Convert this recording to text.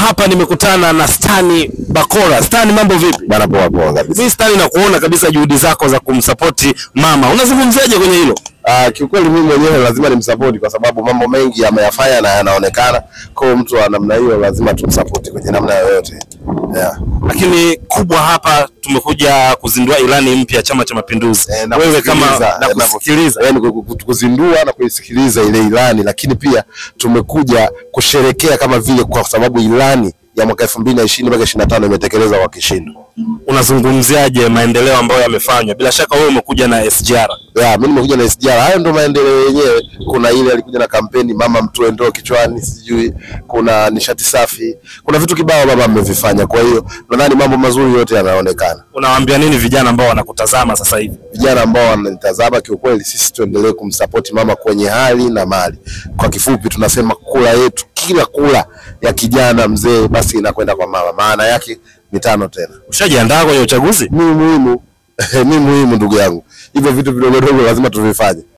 hapa nimekutana na Stani Bakora. Stani, mambo vipi? Bana poa poa kabisa. Mimi Stani nakuona kabisa juhudi zako za kumsupport mama. Unazungumziaje kwenye hilo? Kiukweli mimi mwenyewe lazima nimsupport kwa sababu mambo mengi ameyafanya na yanaonekana. Kwa mtu wa namna hiyo lazima tumsupport kwenye namna yoyote. Yeah. Lakini kubwa hapa tumekuja kuzindua ilani mpya Chama cha Mapinduzi. Wewe kama na kusikiliza, yani kuzindua na kuisikiliza ile ilani, lakini pia tumekuja kusherekea kama vile kwa sababu ilani ya mwaka 2020 mpaka 25 imetekelezwa kwa kishindo. Unazungumziaje maendeleo ambayo yamefanywa? Bila shaka wewe umekuja na SGR. Mimi nimekuja na SGR. Hayo ndio maendeleo yenyewe. Kuna ile alikuja na kampeni mama mtoe ndoo kichwani, sijui kuna nishati safi. Kuna vitu kibao baba amevifanya. Kwa hiyo nadhani mambo mazuri yote yanaonekana. Unawaambia nini vijana ambao wanakutazama sasa hivi? Vijana ambao wananitazama, kiukweli sisi tuendelee kumsupport mama kwenye hali na mali. Kwa kifupi tunasema kula yetu, kila kula ya kijana mzee basi inakwenda kwa mama. Maana yake mitano tena. Ushajiandaa kwenye uchaguzi? Mimi muhimu ndugu yangu. Hivyo vitu vidogo vidogo lazima tuvifanye.